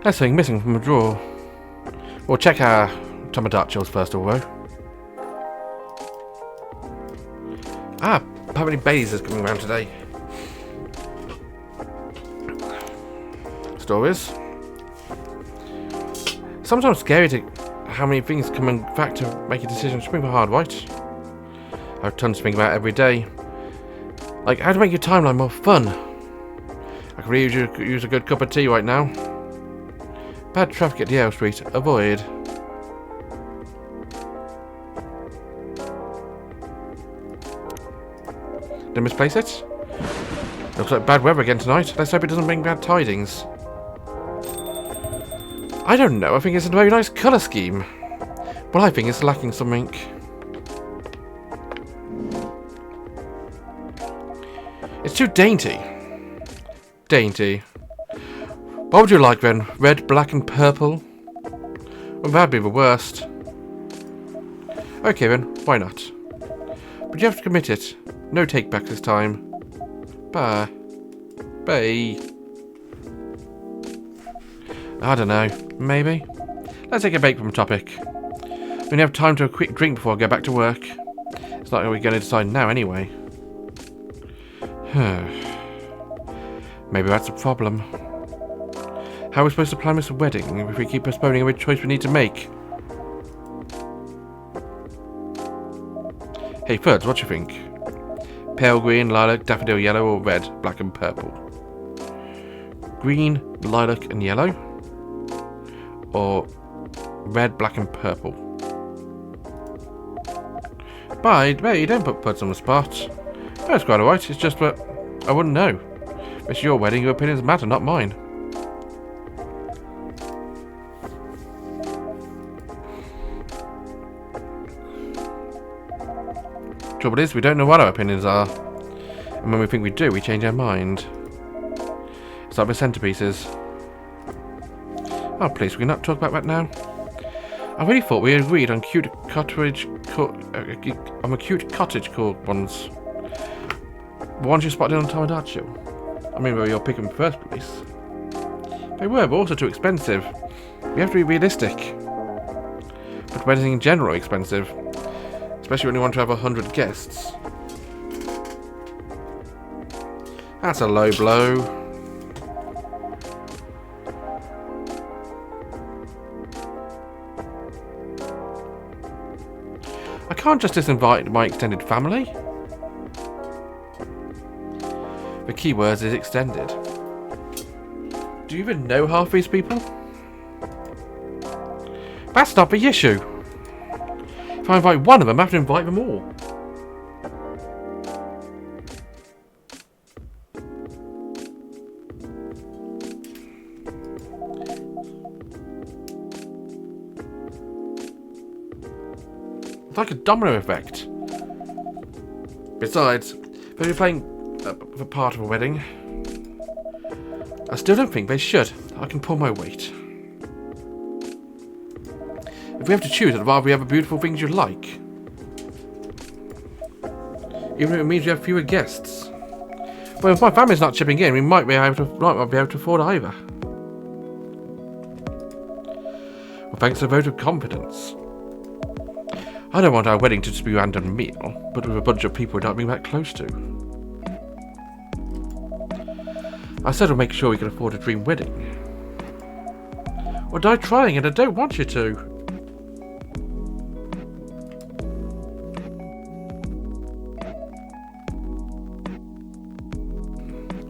There's something missing from the drawer. We'll check our tomatillos first of all. Ah, apparently Baze is coming around today. Stories. Sometimes scary to how many things come in fact to make a decision. It's pretty hard, right? I have tons to think about every day. Like how to make your timeline more fun. I could really use a good cup of tea right now. Bad traffic at Yale Street. Avoid. Did I misplace it? Looks like bad weather again tonight. Let's hope it doesn't bring bad tidings. I don't know. I think it's a very nice colour scheme. But I think it's lacking something. It's too dainty. Dainty. What would you like then? Red, black and purple? Well, that'd be the worst. Okay then, why not? But you have to commit it. No take back this time. Bye. Bye. I don't know. Maybe? Let's take a break from the topic. We only have time to a quick drink before I go back to work. It's not what we're going to decide now anyway. Maybe that's a problem. How are we supposed to plan this wedding if we keep postponing every choice we need to make? Hey Fudce, what do you think? Pale green, lilac, daffodil yellow, or red, black and purple? Green, lilac and yellow? Or red, black and purple? Bye, don't put Fudce on the spot. That's quite alright, it's just that I wouldn't know. It's your wedding, your opinions matter, not mine. Trouble is, we don't know what our opinions are. And when we think we do, we change our mind. It's like the centerpieces. Oh, please, we cannot talk about that now. I really thought we agreed on cute cottage on the cute cottage core ones. The ones you spotted on Tomodachi. I mean, they were your pick in the first place. They were, but also too expensive. We have to be realistic. But weddings in general are expensive. Especially when you want to have 100 guests. That's a low blow. I can't just disinvite my extended family. The key word is extended. Do you even know half these people? That's not the issue. If I invite one of them, I have to invite them all. It's like a domino effect. Besides, if they're playing for part of a wedding, I still don't think they should. I can pull my weight. If we have to choose, I'd rather we have the beautiful things you like. Even if it means we have fewer guests. Well, if my family's not chipping in, we might be able to afford either. Well, thanks to a vote of confidence. I don't want our wedding to just be a random meal, but with a bunch of people we're not being that close to. I said we'll make sure we can afford a dream wedding. Well, die trying, and I don't want you to.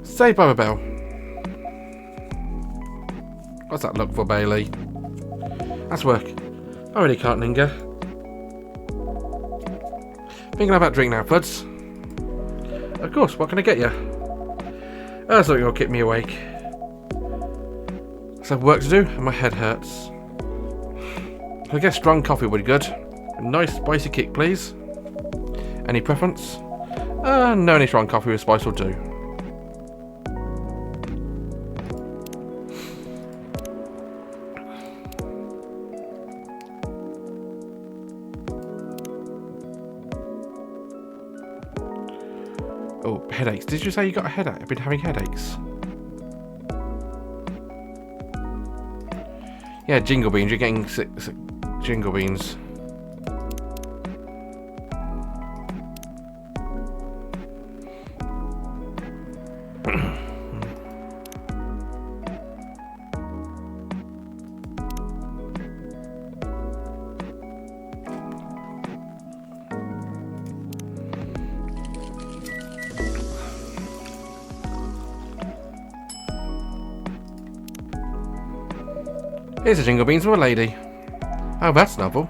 Saved by the bell. What's that look for, Bailey? That's work. I really can't linger. Thinking about drink now, Fudce. Of course, what can I get you? That's something will keep me awake. I have work to do and my head hurts. I guess strong coffee would be good. A nice spicy kick, please. Any preference? No, any strong coffee with spice will do. Oh, headaches. Did you say you got a headache? I've been having headaches. Yeah, jingle beans. You're getting jingle beans. Here's a jingle beans for a lady. Oh, that's novel.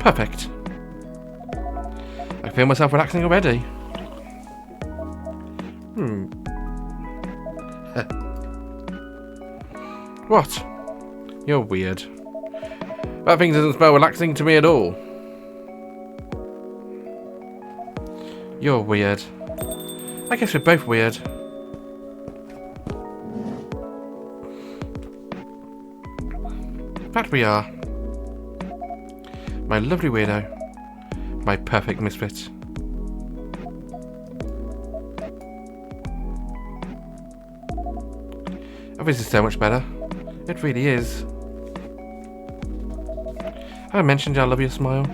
Perfect. I feel myself relaxing already. What? You're weird. That thing doesn't smell relaxing to me at all. You're weird. I guess we're both weird. That we are. My lovely weirdo. My perfect misfit. Oh, this is so much better. It really is. Have I mentioned I love your smile?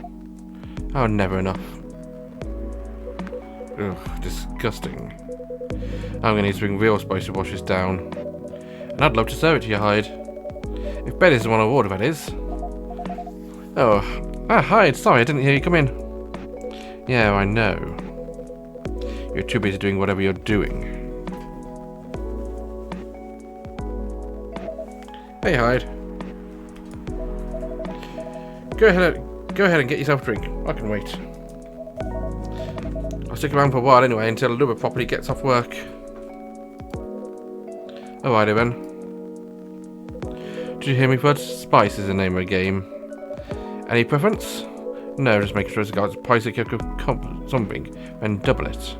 Oh, never enough. Ugh, disgusting. I'm going to need to bring real spicy washes down. And I'd love to serve it to you, Hyde. If Ben isn't one I order, that is. Oh, Hyde, sorry, I didn't hear you come in. Yeah, I know. You're too busy doing whatever you're doing. Hey, Hyde. Go ahead and get yourself a drink. I can wait. I'll stick around for a while anyway until Luba properly gets off work. Alrighty then. Did you hear me, Fudce? Spice is the name of the game. Any preference? No, just make sure it's got a price of something, and double it.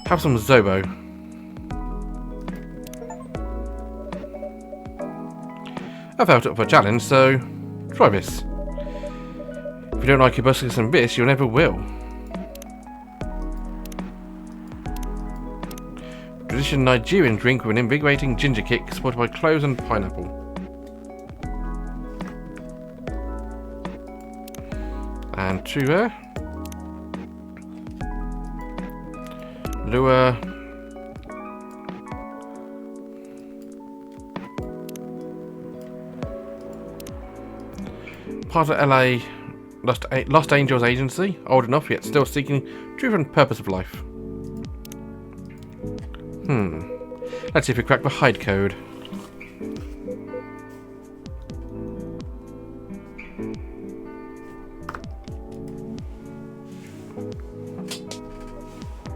Have some Zobo. I felt up for a challenge, so try this. If you don't like Hibiscus and this, you never will. Traditional Nigerian drink with an invigorating ginger kick supported by cloves and pineapple. And two there. Lure. Part of LA Lost Angels Agency, old enough yet still seeking truth and purpose of life. Let's see if we crack the Hyde code.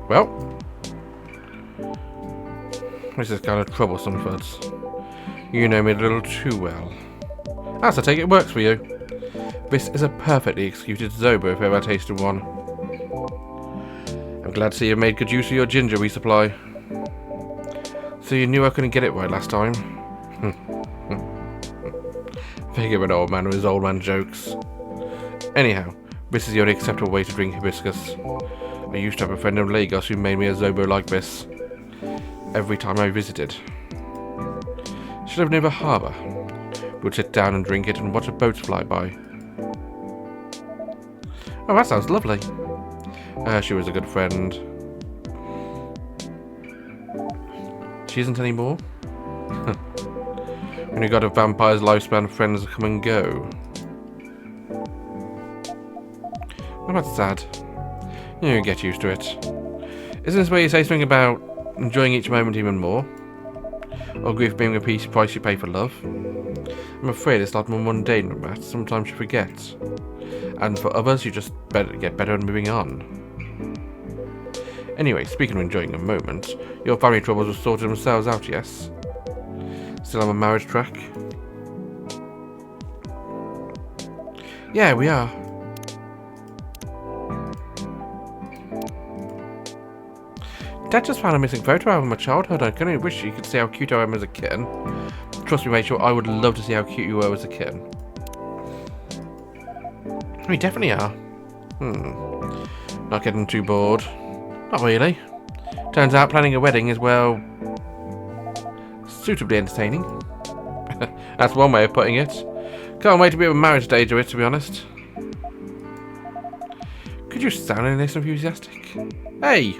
Well, this is kind of troublesome, Fudce. You know me a little too well. So take it works for you. This is a perfectly executed Zobo if ever I tasted one. I'm glad to see you've made good use of your ginger resupply. So you knew I couldn't get it right last time? Think of an old man with his old man jokes. Anyhow, this is the only acceptable way to drink Hibiscus. I used to have a friend in Lagos who made me a Zobo like this. Every time I visited. She lived near the harbour. We would sit down and drink it and watch the boats fly by. Oh, that sounds lovely. She was a good friend. She isn't anymore? When you got a vampire's lifespan, friends come and go. Oh, that's sad. You get used to it. Isn't this where you say something about enjoying each moment even more? Or grief being a price you pay for love? I'm afraid it's not more mundane than that. Sometimes you forget. And for others, you just get better at moving on. Anyway, speaking of enjoying a moment, your family troubles have sorted themselves out, yes? Still on the marriage track? Yeah, we are. Dad just found a missing photo album of my childhood. I couldn't wish you could see how cute I am as a kitten. trust me, Rachel, I would love to see how cute you were as a kitten. We definitely are. Not getting too bored. Not really. Turns out planning a wedding is, well, suitably entertaining. That's one way of putting it. Can't wait to be at the marriage stage of it, to be honest. Could you sound any less enthusiastic? Hey!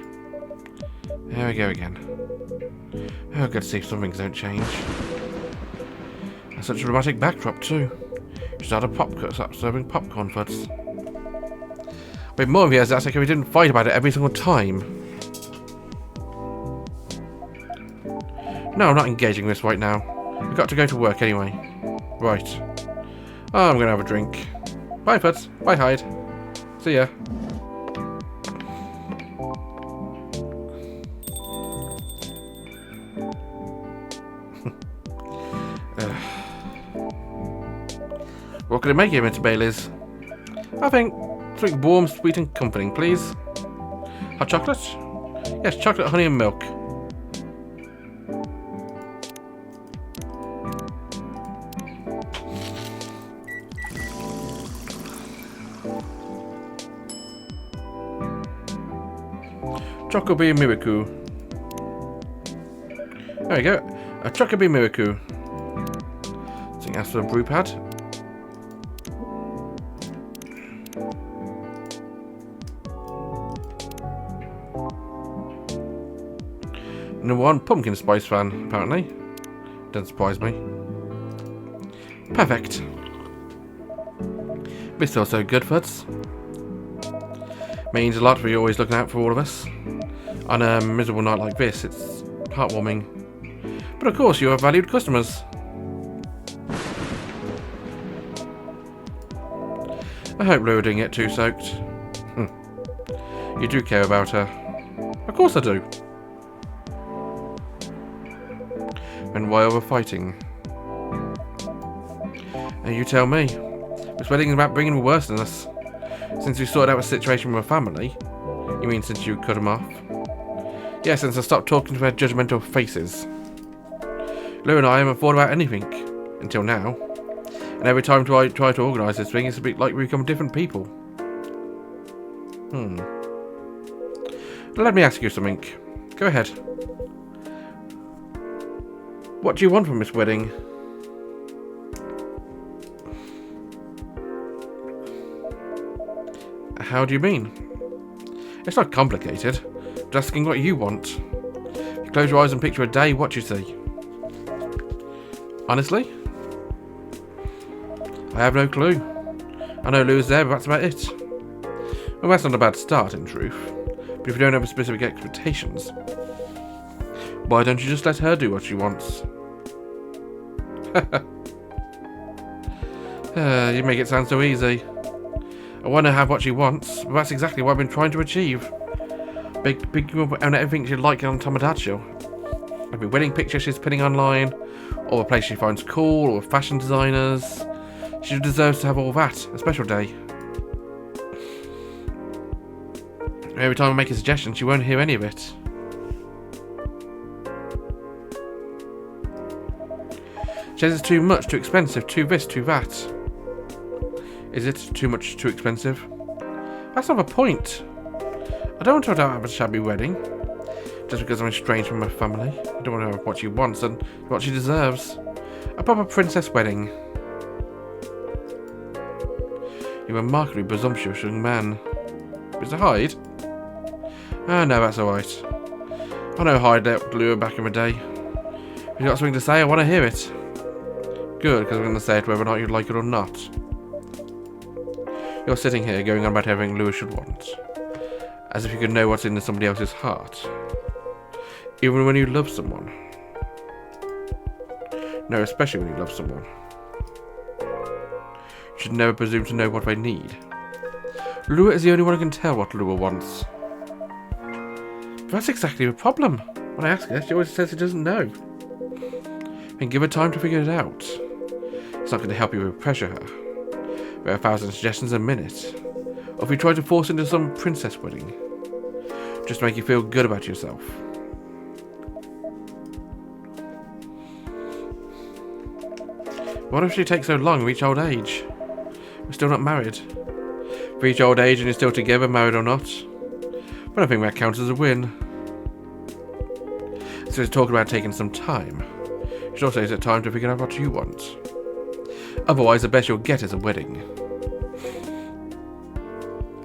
There we go again. Oh, good to see if some things don't change. That's such a dramatic backdrop, too. You start serving popcorn, Fudce. We'd be more enthusiastic if we didn't fight about it every single time. No, I'm not engaging this right now. We've got to go to work anyway. Right. Oh, I'm going to have a drink. Bye, Fudce. Bye, Hyde. See ya. What can I make you, Mr. Baileys? I think something warm, sweet and comforting, please. Hot chocolate? Yes, chocolate, honey and milk. Chocobi Miracle. There we go. A Chocobi Miracle. Something else for a brew pad. Number one pumpkin spice fan, apparently. Doesn't surprise me. Perfect. This feels so good, Fudce. Means a lot for you always looking out for all of us. On a miserable night like this, it's heartwarming. But of course, you are valued customers. I hope Lou didn't get too soaked. You do care about her. Of course I do. And why are we fighting? And you tell me. This wedding is about bringing worse than us. Since we sorted out a situation with a family. You mean since you cut them off? Yeah, since I stopped talking to their judgmental faces. Lou and I haven't thought about anything. Until now. And every time I try to organise this thing, it's a bit like we become different people. Let me ask you something. Go ahead. What do you want from this wedding? How do you mean? It's not complicated. Just asking what you want. If you close your eyes and picture a day, what do you see? Honestly? I have no clue. I know Lou's there, but that's about it. Well, that's not a bad start, in truth. But if you don't have specific expectations, why don't you just let her do what she wants? You make it sound so easy. I want to have what she wants, but that's exactly what I've been trying to achieve. Big and everything she'd like on Tomodachi. Every wedding picture she's pinning online, or a place she finds cool, or fashion designers. She deserves to have all that, a special day. Every time I make a suggestion, she won't hear any of it. She says it's too much, too expensive, too this, too that. Is it too much, too expensive? That's not the point. I don't want her to have a shabby wedding. Just because I'm estranged from my family. I don't want her to have what she wants and what she deserves. A proper princess wedding. You're a remarkably presumptuous young man. Mr. Hyde? Ah, no, that's alright. I know Hyde let Lou back in the day. If you've got something to say, I want to hear it. Good, because I'm going to say it whether or not you like it or not. You're sitting here going on about everything Lewis should want. As if you could know what's in somebody else's heart. Even when you love someone. No, especially when you love someone. You should never presume to know what they need. Lua is the only one who can tell what Lua wants. But that's exactly the problem. When I ask her, she always says she doesn't know. And give her time to figure it out. It's not going to help you pressure her. There are 1,000 suggestions a minute. Or if you try to force into some princess wedding. Just to make you feel good about yourself. What if she takes so long to reach old age? We're still not married. Reach old age and you're still together, married or not. But I think that counts as a win. So he's talking about taking some time. You should also use that time to figure out what you want. Otherwise, the best you'll get is a wedding.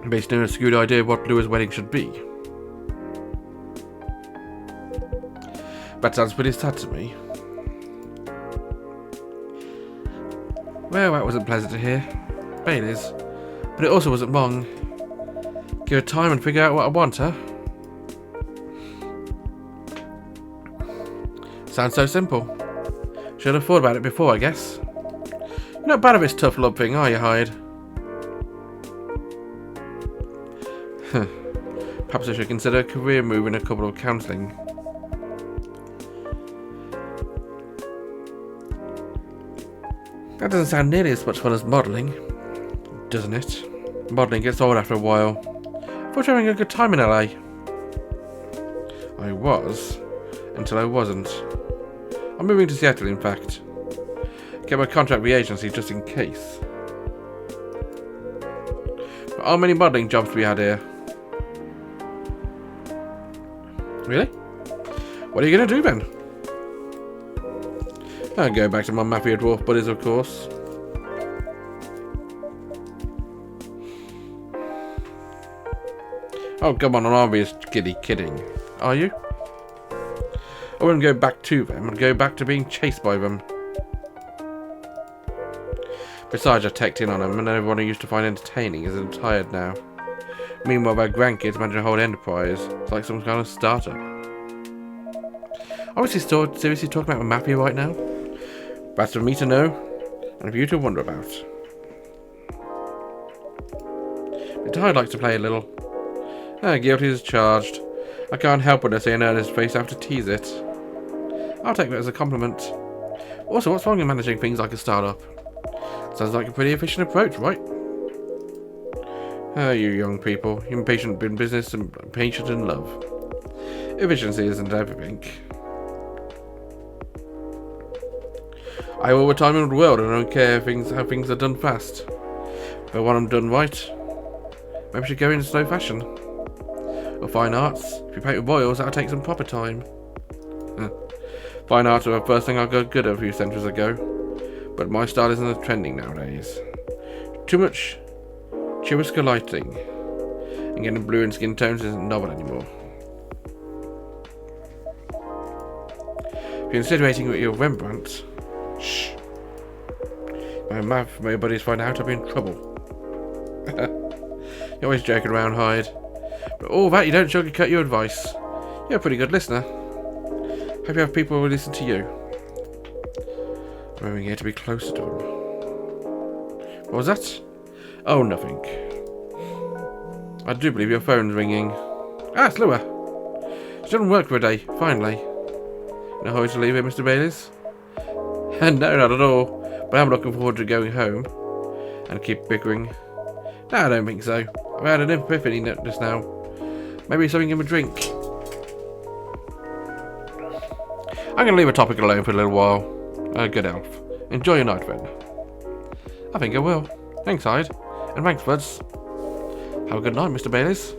Based on a skewed idea of what Louis' wedding should be. That sounds pretty sad to me. Well, that wasn't pleasant to hear. Bailey's. But it also wasn't wrong. Give it time and figure out what I want, huh? Sounds so simple. Should have thought about it before, I guess. You're not bad at this tough love thing, are you, Hyde? Perhaps I should consider a career move in a couple of counselling. That doesn't sound nearly as much fun as modelling, doesn't it? Modelling gets old after a while. I thought you were having a good time in LA. I was, until I wasn't. I'm moving to Seattle, in fact. Get my contract with the agency just in case. But how many modelling jobs do we had here? Really? What are you going to do then? I'll go back to my Mafia Dwarf buddies, of course. Oh, come on, I'm obvious kidding. Are you? I wouldn't go back to them. I'd go back to being chased by them. Besides, I teched in on them, and everyone I used to find entertaining is tired now. Meanwhile, their grandkids manage a whole enterprise. It's like some kind of startup. Are we seriously talking about Mafia right now? That's for me to know, and for you to wonder about. But Hyde likes to play a little. Guilty as charged. I can't help but say an earnest face. I have to tease it. I'll take that as a compliment. Also, what's wrong with managing things like a startup? Sounds like a pretty efficient approach, right? You young people. Impatient in business and patient in love. Efficiency isn't everything. I have all the time in the world and I don't care how things are done fast. But when I'm done right, maybe I should go in slow fashion. Or fine arts. If you paint with oils, that'll take some proper time. Fine arts were the first thing I got good at a few centuries ago. But my style isn't as trending nowadays. Too much Hibiscus lighting. And getting blue and skin tones isn't novel anymore. If you're insinuating with your Rembrandt, shh. My buddies find out I'll be in trouble. You're always joking around, Hyde. But all that, you don't sugarcoat your advice. You're a pretty good listener. Hope you have people who will listen to you. I'm moving here to be closer to them. What was that? Oh, nothing. I do believe your phone's ringing. It's Lua. She doesn't work for a day, finally. No hurry to leave here, Mr. Bayliss? No, not at all. But I'm looking forward to going home. And keep bickering. No, I don't think so. I've had an epiphany just now. Maybe something in a drink. I'm going to leave the topic alone for a little while. Good elf. Enjoy your night, then. I think I will. Thanks, Hyde. And thanks, Fudce. Have a good night, Mr. Bayliss.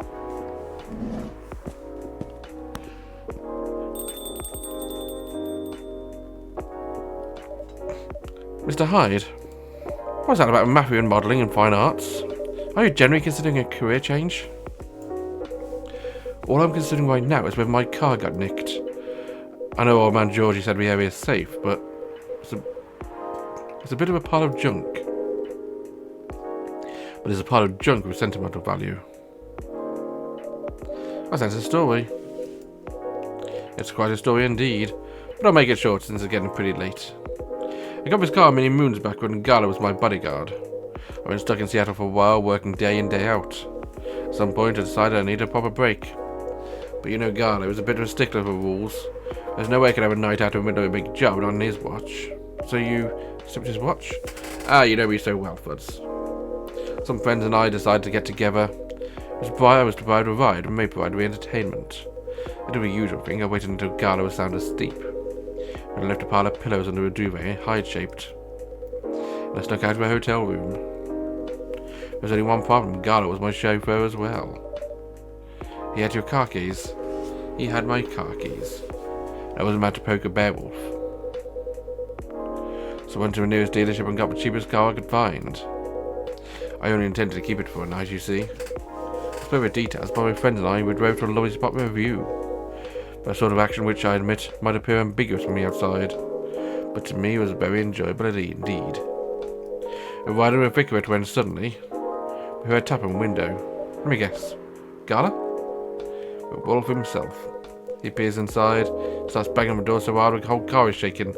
Mr. Hyde, what's that about Mafia and modelling and fine arts? Are you generally considering a career change? All I'm considering right now is whether my car got nicked. I know old man Georgie said the area is safe, but it's a bit of a pile of junk. But it's a pile of junk with sentimental value. I sense a story. It's quite a story indeed, but I'll make it short since it's getting pretty late. I got this car many moons back when Gala was my bodyguard. I've been stuck in Seattle for a while, working day in, day out. At some point I decided I needed a proper break. But you know Gala was a bit of a stickler for rules. There's no way I could have a night out of a window a big job not on his watch. So you slipped his watch? You know me so well, Fudce. Some friends and I decided to get together. I was to provide a ride and may provide me entertainment. I did the usual thing. I waited until Gala was sound asleep. And I left a pile of pillows under a duvet, Hyde-shaped. I snuck out of my hotel room. There's only one problem. Gala was my chauffeur as well. He had your car keys. He had my car keys. I wasn't about to poke a bear wolf. So I went to the nearest dealership and got the cheapest car I could find. I only intended to keep it for a night, you see. To spare the details, my friends and I drove to a lovely spot with a view. A sort of action which, I admit, might appear ambiguous from the outside, but to me was very enjoyable indeed. A rider in the thick of it when suddenly we heard a tap on the window. Let me guess. Gala? The wolf himself. He appears inside, starts banging on the door so hard the whole car is shaking.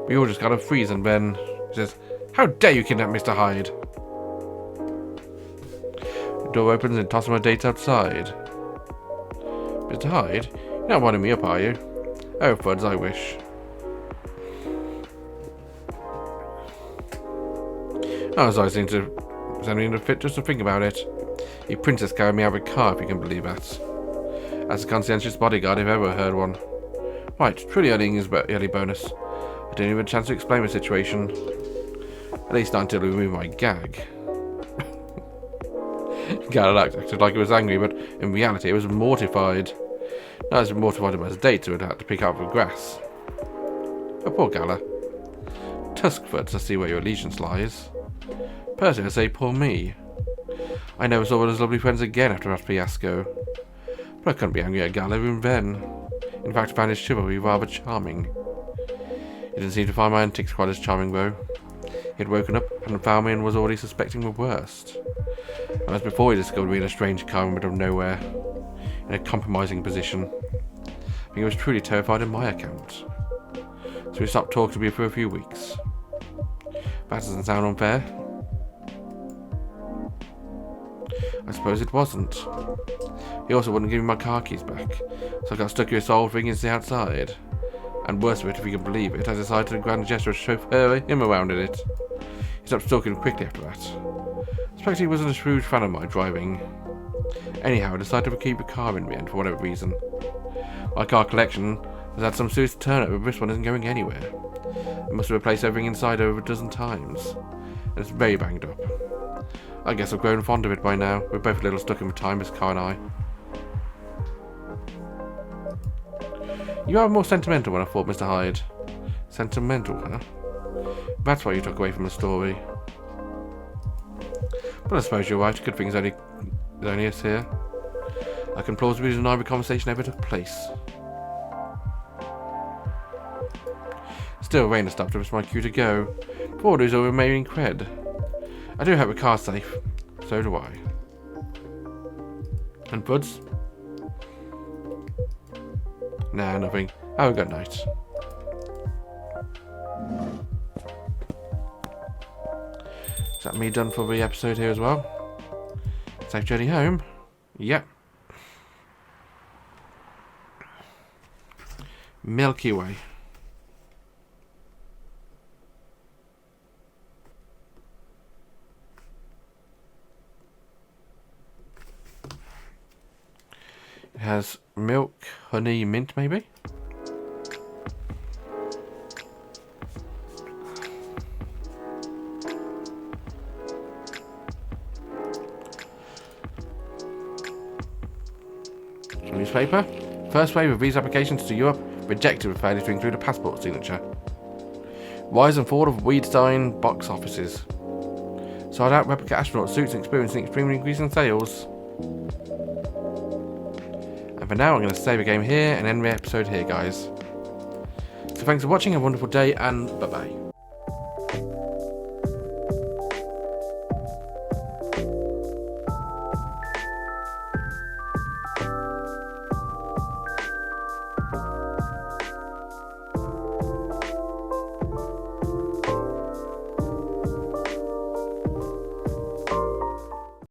We all just kind of freeze, and then he says, "How dare you kidnap Mr. Hyde?" The door opens and tosses my dates outside. Mr. Hyde? You're not winding me up, are you? Oh, Fudce, I wish. I was starting to send a fit just to think about it. The princess carried me out of a car, if you can believe that. As a conscientious bodyguard, if ever heard one. Right, truly earning his early bonus. I didn't even have a chance to explain my situation. At least not until we removed my gag. Gala acted like it was angry, but in reality it was mortified. Not as mortified about his dates who had had to pick up the grass. Oh, poor Gala. Tuskford, I see where your allegiance lies. Personally, I say poor me. I never saw one of his lovely friends again after that fiasco. But I couldn't be angry at Gala even then. In fact, I found his chivalry rather charming. He didn't seem to find my antics quite as charming, though. He had woken up and found me and was already suspecting the worst. And as before, he discovered me in a strange car in the middle of nowhere, in a compromising position. I think he was truly terrified on my account. So he stopped talking to me for a few weeks. That doesn't sound unfair. I suppose it wasn't. He also wouldn't give me my car keys back, so I got stuck with this old thing into the outside. And worse of it, if you can believe it, I decided to grand gesture to chauffeur him around in it. He stopped stalking quickly after that. I suspect he wasn't a shrewd fan of my driving. Anyhow, I decided to keep the car in the end for whatever reason. My car collection has had some serious turnover, but this one isn't going anywhere. I must have replaced everything inside over a dozen times. And it's very banged up. I guess I've grown fond of it by now. We're both a little stuck in the time, this car and I. You are more sentimental than I thought, Mr. Hyde. Sentimental, huh? That's why you took away from the story. But I suppose you're right. Good thing is only us here. I can plausibly deny the conversation ever took place. Still, rain has stopped. It's my cue to go. Before lose all remaining cred. I do hope the car's safe. So do I. And Fudce? Nah, nothing. Have a good night. Is that me done for the episode here as well? Safe journey home? Yep. Milky Way. It has milk, honey, mint maybe? Newspaper. First wave of visa applications to Europe rejected with failure to include a passport signature. Rise and fall of Weedstein box offices. Sold out replica astronaut suits experiencing extremely increasing sales. And for now, I'm going to save the game here and end the episode here, guys. So thanks for watching, have a wonderful day, and bye-bye.